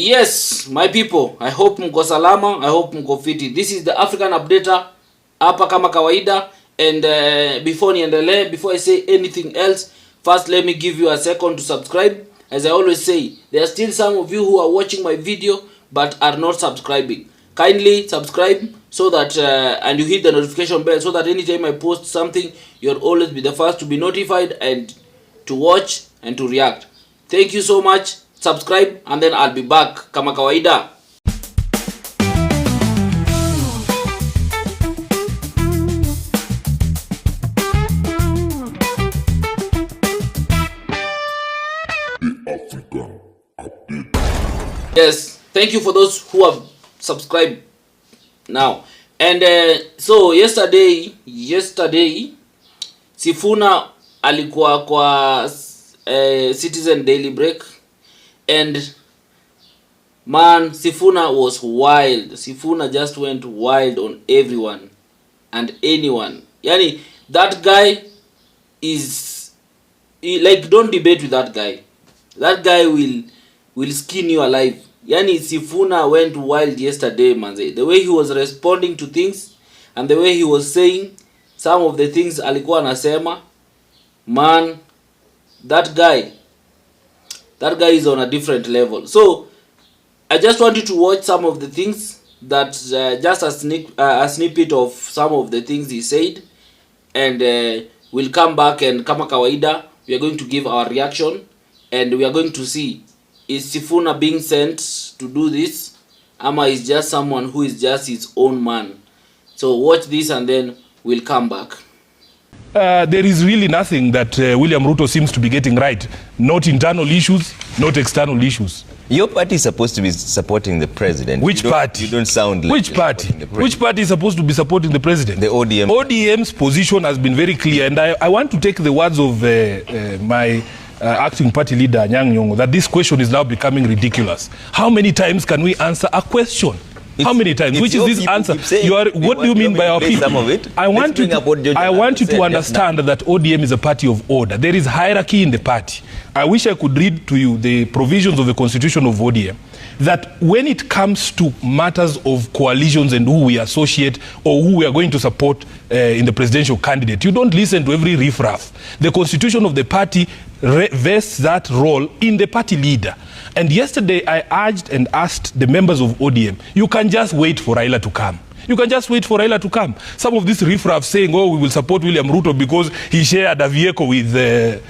Yes, my people, I hope mko salama, I hope mko fiti. This is the African Updater, hapa kama kawaida. And before I say anything else, first let me give you a second to subscribe. As I always say, there are still some of you who are watching my video but are not subscribing. Kindly subscribe so that and you hit the notification bell so that anytime I post something, you'll always be the first to be notified and to watch and to react. Thank you so much. Subscribe and then I'll be back kama kawaida. Yes, thank you for those who have subscribed now. And so yesterday Sifuna alikuwa kwa Citizen Daily Break, and man, Sifuna was wild. Sifuna just went wild on everyone and anyone. Yani that guy is like, don't debate with that guy. That guy will skin you alive. Yani Sifuna went wild yesterday, man. The way he was responding to things and the way he was saying some of the things alikuwa anasema, man, that guy is on a different level. So I just want you to watch some of the things that just a snippet of some of the things he said, and we'll come back, and kama kawaida we are going to give our reaction, and we are going to see, is Sifuna being sent to do this, ama is just someone who is just his own man. So watch this and then we'll come back. There is really nothing that William Ruto seems to be getting right. Not internal issues, not external issues. Your party is supposed to be supporting the president. Which party? You don't sound like which party? Which party is supposed to be supporting the president? The ODM. ODM's position has been very clear, and I want to take the words of my acting party leader, Nyang' Nyong'o, that this question is now becoming ridiculous. How many times can we answer a question? How many times? Which is this answer? What do you mean by our people? Some of it. I want you to understand that ODM is a party of order. There is hierarchy in the party. I wish I could read to you the provisions of the constitution of ODM, that when it comes to matters of coalitions and who we associate or who we are going to support in the presidential candidate, you don't listen to every riffraff. The constitution of the party vests that role in the party leader. And yesterday I urged and asked the members of ODM, you can just wait for Raila to come. You can just wait for Raila to come. Some of these riffraff saying, oh, we will support William Ruto because he shared a vehicle with Raila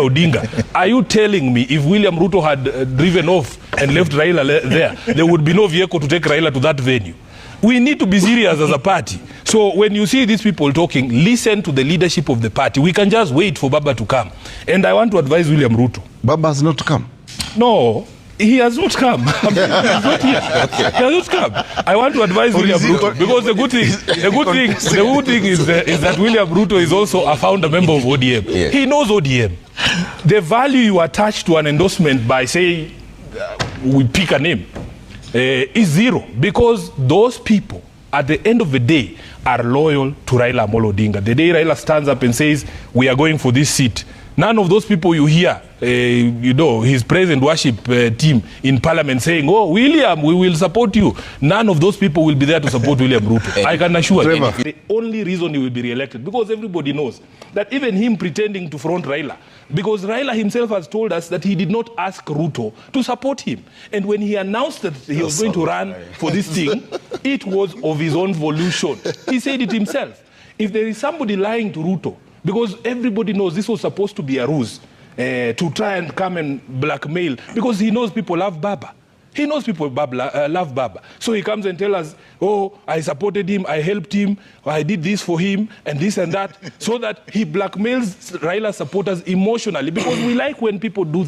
Odinga. Are you telling me if William Ruto had driven off and left Raila there would be no vehicle to take Raila to that venue? We need to be serious as a party. So when you see these people talking, listen to the leadership of the party. We can just wait for Baba to come. And I want to advise William Ruto. Baba has not come. No, he has not come. He's not here. Okay. He has not come. I want to advise William Ruto, because the good thing is that William Ruto is also a founder member of ODM. Yes. He knows ODM. The value you attach to an endorsement by saying we pick a name is zero, because those people at the end of the day are loyal to Raila Amolo Odinga. The day Raila stands up and says we are going for this seat, none of those people you hear, his praise and worship team in parliament saying, oh, William, we will support you. None of those people will be there to support William Ruto. I can assure you. The only reason he will be re-elected, because everybody knows that even him pretending to front Raila, because Raila himself has told us that he did not ask Ruto to support him. And when he announced that he was going to run for this thing, it was of his own volition. He said it himself. If there is somebody lying to Ruto, because everybody knows this was supposed to be a ruse to try and come and blackmail, because he knows people love Baba. He knows people love Baba. So he comes and tells us, oh, I supported him, I helped him, I did this for him, and this and that, so that he blackmails Raila supporters emotionally, because we like when people do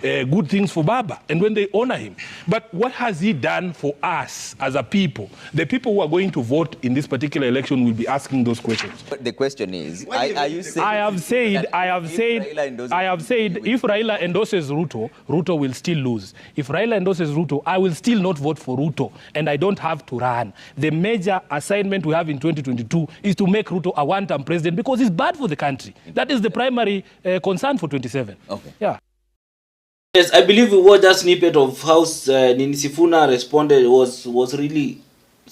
good things for Baba and when they honor him. But what has he done for us as a people? The people who are going to vote in this particular election will be asking those questions. But the question is, are you saying... I have said, if Raila endorses Ruto, Ruto will still lose. If Raila endorses Ruto, I will still not vote for Ruto, and I don't have to run. The major assignment we have in 2022 is to make Ruto a one-term president, because it's bad for the country. That is the primary concern for 27. Okay. Yeah. Yes, I believe we watched a snippet of how Sifuna responded, was really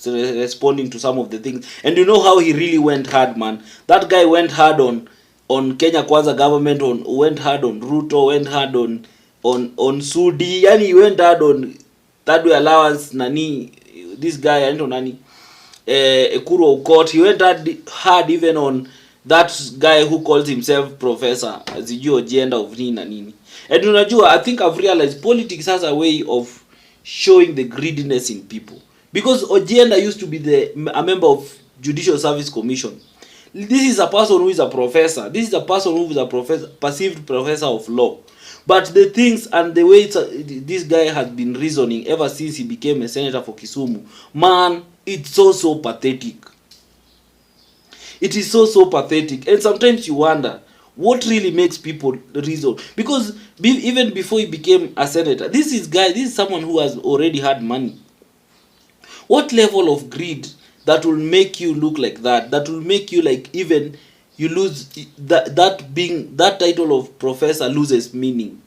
responding to some of the things. And you know how he really went hard, man. That guy went hard on Kenya Kwanza government, went hard on Ruto, went hard on Sudi. Yani he went hard on third way allowance, nani, this guy, anaitwa nani, Ekuru Aukot. He went hard even on that guy who calls himself professor, azijua agenda of nini na nini. And unajua, I think I've realized politics has a way of showing the greediness in people. Because Ojienda used to be a member of Judicial Service Commission. This is a person who is a professor. This is a person who is a perceived professor of law. But the things and the way this guy has been reasoning ever since he became a senator for Kisumu, man, it's so pathetic. It is so pathetic. And sometimes you wonder, what really makes people reason? Because even before he became a senator, this is someone who has already had money. What level of greed that will make you look like that? That will make you like, even you lose that title of professor loses meaning.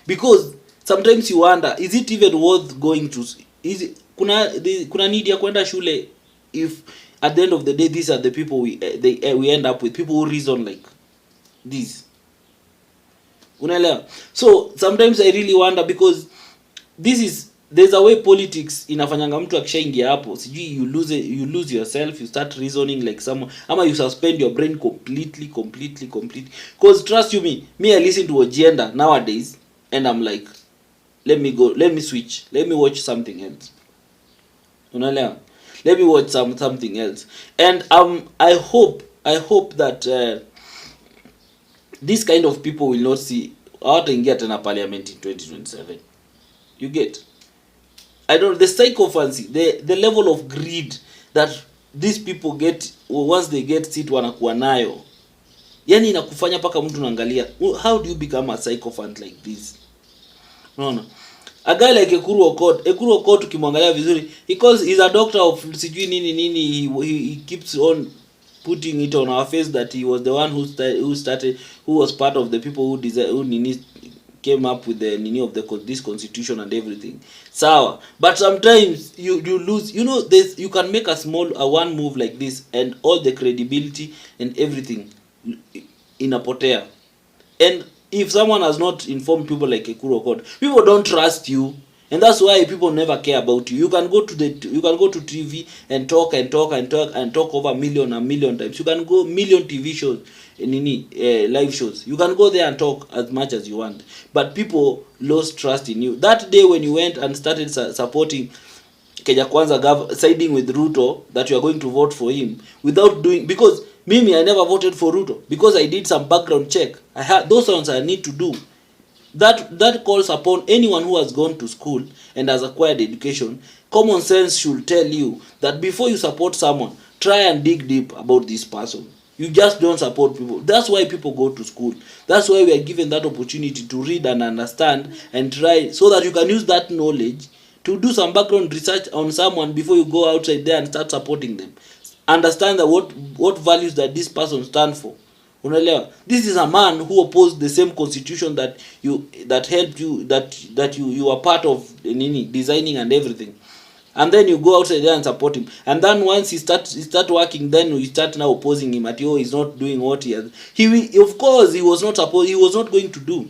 Because sometimes you wonder, is it even worth going to? Kuna need ya kwenda shule if at the end of the day these are the people we end up with, people who reason like this? Unaelewa? So sometimes I really wonder, because there's a way politics inafanyanga mtu akishaingia hapo, sijui you lose yourself, you start reasoning like someone, ama you suspend your brain completely. Because trust you me I listen to agenda nowadays and I'm like, let me switch, let me watch something else. Unaelewa? Let me watch something else. And I hope that this kind of people will not see hawataingia tena parliament in 2027. You get? I don't know, the sycophancy, the level of greed that these people get once they get seat wanakuwa nayo. Yani inakufanya paka mtu unaangalia, how do you become a sycophant like this? No. A guy like Ekuru Aukot ukimwangalia vizuri, because he's a doctor of sijui nini, he keeps on putting it on our face that he was the one who was part of the people who came up with the this constitution and everything. Sawa. But sometimes you lose, this, you can make a one move like this and all the credibility and everything inapotea. And if someone has not informed people like Ekuru Aukot, people don't trust you, and that's why people never care about you. You can go to TV and talk over a million times. You can go million TV shows, live shows. You can go there and talk as much as you want, but people lost trust in you. That day when you went and started supporting Kenya Kwanza siding with Ruto, that you are going to vote for him without doing, because I never voted for Ruto because I did some background check. I had those ones I need to do. That calls upon anyone who has gone to school and has acquired education. Common sense should tell you that before you support someone, try and dig deep about this person. You just don't support people. That's why people go to school. That's why we are given that opportunity to read and understand and try, so that you can use that knowledge to do some background research on someone before you go outside there and start supporting them. Understand that what values that this person stands for. Unaelewa? This is a man who opposed the same constitution that helped you, that you are part of designing and everything. And then you go outside there and support him. And then once he start working, then you start now opposing him at he's not doing what he has. Of course he was not going to do.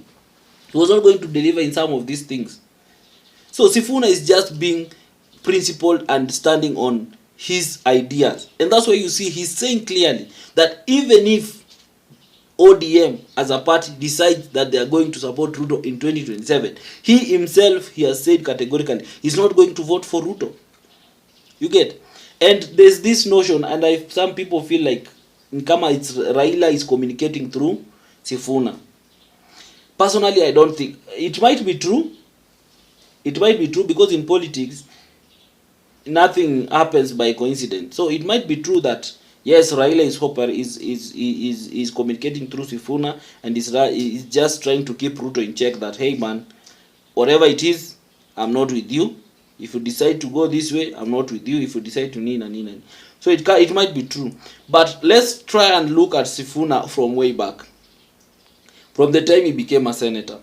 He was not going to deliver in some of these things. So Sifuna is just being principled and standing on his ideas. And that's why you see he's saying clearly that even if ODM as a party decides that they are going to support Ruto in 2027, he himself, he has said categorically he's not going to vote for Ruto. You get? And there's this notion, and some people feel like it's Raila is communicating through Sifuna. Personally, I don't think it might be true. It might be true because in politics nothing happens by coincidence. So it might be true that yes, Raila is communicating through Sifuna and is just trying to keep Ruto in check, that hey man, whatever it is, I'm not with you. If you decide to go this way, I'm not with you. If you decide to nina. So it might be true. But let's try and look at Sifuna from way back. From the time he became a senator.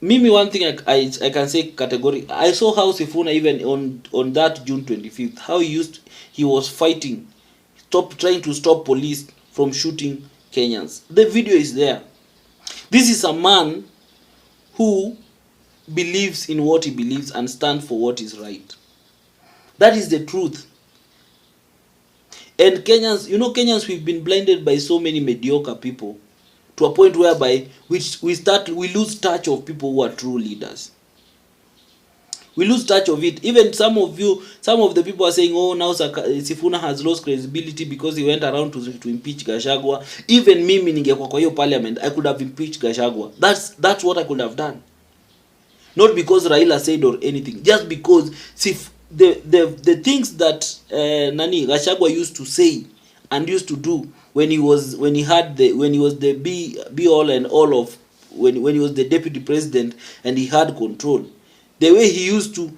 Mimi, one thing I can say category, I saw how Sifuna even on that June 25th, how he was fighting, trying to stop police from shooting Kenyans. The video is there. This is a man who believes in what he believes and stands for what is right. That is the truth. And Kenyans, Kenyans, we've been blinded by so many mediocre people to a point whereby we lose touch of people who are true leaders. We lose touch of it. Even some of the people are saying, oh, now Sifuna has lost credibility because he went around to impeach Gachagua. Even me, ningekuwa kwa hiyo parliament, I could have impeached Gachagua. That's what I could have done. Not because Raila said or anything, just because the things that Gachagua used to say and used to do when he was the be all and all of when he was the deputy president and he had control. The way he used to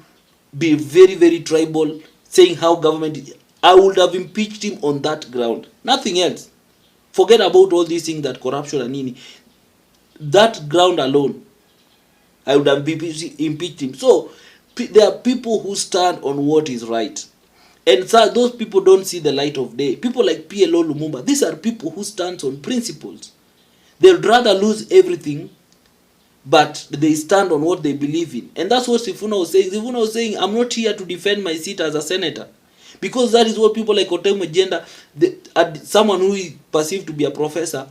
be very, very tribal, saying how government, I would have impeached him on that ground. Nothing else. Forget about all these things, that corruption and nini. That ground alone, I would have impeached him. So there are people who stand on what is right. And so those people don't see the light of day. People like PLO Lumumba, these are people who stand on principles. They'd rather lose everything, but they stand on what they believe in. And that's what Sifuna was saying. Sifuna was saying, I'm not here to defend my seat as a senator. Because that is what people like Otemo Agenda, someone who is perceived to be a professor,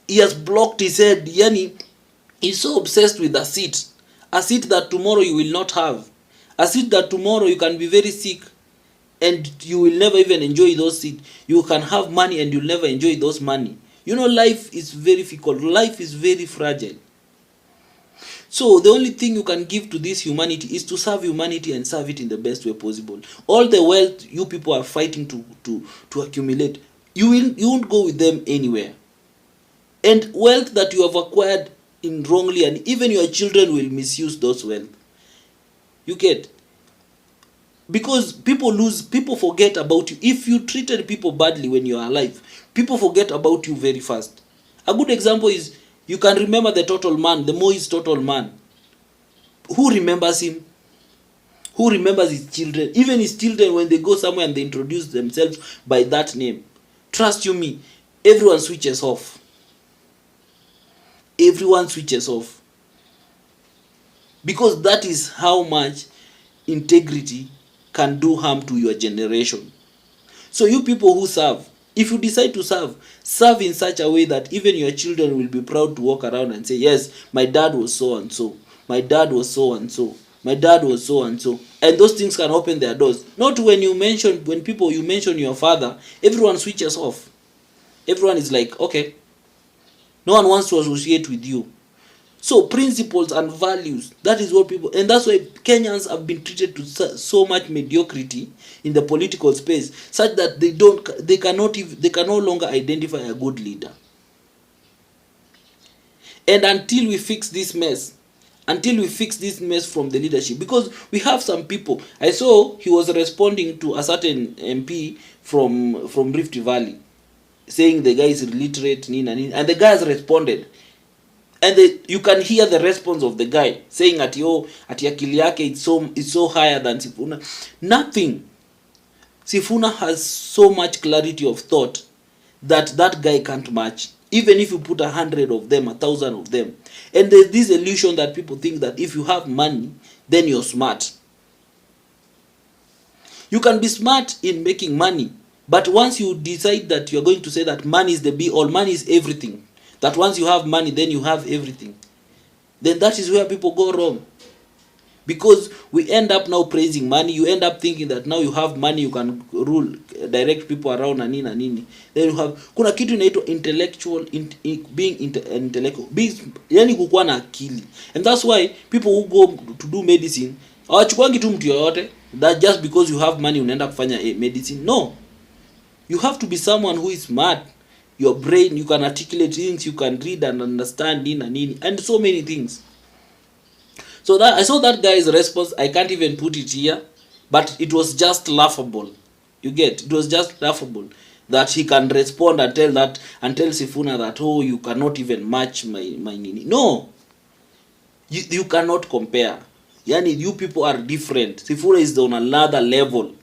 he has blocked his head. Yani, he's so obsessed with a seat that tomorrow you will not have. A seat that tomorrow you can be very sick and you will never even enjoy those seats. You can have money and you'll never enjoy those money. Life is very fickle. Life is very fragile. So the only thing you can give to this humanity is to serve humanity and serve it in the best way possible. All the wealth you people are fighting to accumulate, you won't go with them anywhere. And wealth that you have acquired wrongly, and even your children will misuse those wealth. You get? Because people forget about you. If you treated people badly when you are alive, people forget about you very fast. A good example is, you can remember the total man, the Moise total man. Who remembers him? Who remembers his children? Even his children, when they go somewhere and they introduce themselves by that name, trust you me, everyone switches off. Everyone switches off. Because that is how much integrity can do harm to your generation. So you people who serve, if you decide to serve in such a way that even your children will be proud to walk around and say, yes, my dad was so and so, my dad was so and so, my dad was so and so. And those things can open their doors. Not when you mention your father, everyone switches off. Everyone is like, okay, no one wants to associate with you. So principles and values, that is what people, and that's why Kenyans have been treated to so much mediocrity in the political space, such that they can no longer identify a good leader. And until we fix this mess from the leadership, because we have some people, I saw he was responding to a certain MP from Rift Valley, saying the guy is illiterate, and the guy has responded. And you can hear the response of the guy saying ati akili yake it's so higher than Sifuna. Nothing. Sifuna has so much clarity of thought that guy can't match. Even if you put 100 of them, 1,000 of them. And there's this illusion that people think that if you have money, then you're smart. You can be smart in making money, but once you decide that you're going to say that money is the be all, money is everything, that once you have money, then you have everything, then that is where people go wrong. Because we end up now praising money. You end up thinking that now you have money, you can rule, direct people around na nini. Then you have, kuna kitu inaitwa intellectual, being intellectual, yani kukuwa na akili. And that's why people who go to do medicine, hawachukwangi tu mtu yoyote, that just because you have money unaenda kufanya medicine. No. You have to be someone who is smart. Your brain, you can articulate things, you can read and understand nini, and so many things. So that I saw that guy's response. I can't even put it here, but it was just laughable. You get? It was just laughable that he can respond and tell Sifuna that, oh, you cannot even match my nini. No, You cannot compare. Yani, you people are different. Sifuna is on another level.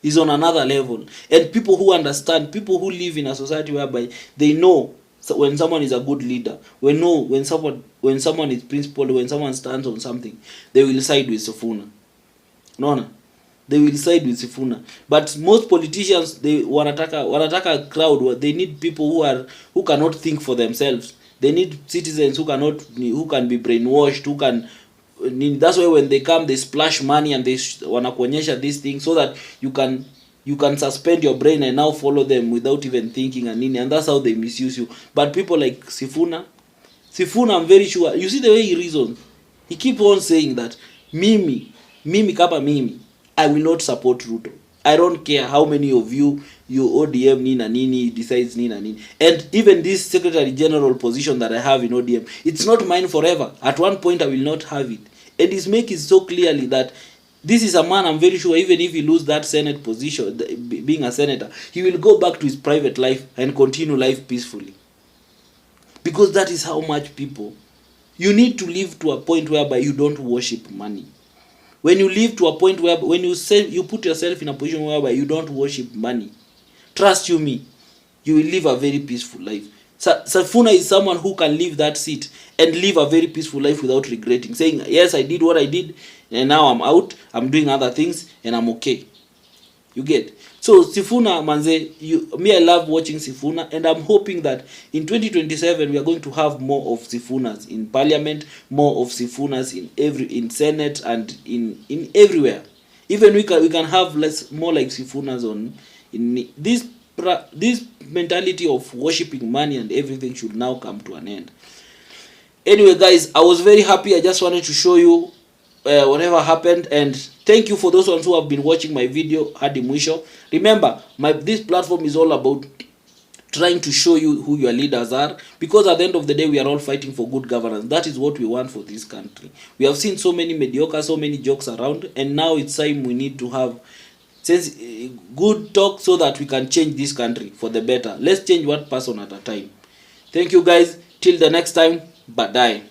He's on another level. And people who understand, people who live in a society whereby they know when someone is a good leader, when someone is principled, when someone stands on something, they will side with Sifuna. No. They will side with Sifuna. But most politicians, they wanataka crowd. They need people who cannot think for themselves. They need citizens who can be brainwashed, who can. That's why when they come, they splash money and they wanakuonyesha these things so that you can suspend your brain and now follow them without even thinking and that's how they misuse you. But people like Sifuna, I'm very sure, you see the way he reasons. He keep on saying that mimi kapa mimi, I will not support Ruto. I don't care how many of you ODM nini decides nini. And even this secretary general position that I have in ODM, it's not mine forever. At one point I will not have it. And he's making so clearly that this is a man, I'm very sure, even if he lose that Senate position, being a senator, he will go back to his private life and continue life peacefully. Because that is how much people, you need to live to a point whereby you don't worship money. When you live to a point where, when you put yourself in a position whereby you don't worship money, trust you me, you will live a very peaceful life. Sifuna is someone who can leave that seat and live a very peaceful life without regretting, saying, yes, I did what I did, and now I'm out, I'm doing other things, and I'm okay. You get? So Sifuna, manze, I love watching Sifuna, and I'm hoping that in 2027 we are going to have more of Sifunas in parliament, more of Sifunas in Senate and in everywhere. Even we can have more like Sifunas in this mentality of worshipping money and everything should now come to an end. Anyway, guys, I was very happy. I just wanted to show you whatever happened, and thank you for those ones who have been watching my video hadi mwisho. Remember, this platform is all about trying to show you who your leaders are, because at the end of the day we are all fighting for good governance. That is what we want for this country. We have seen so many mediocre, so many jokes around, and now it's time we need to have good talk so that we can change this country for the better. Let's change one person at a time. Thank you, guys. Till the next time. Bye.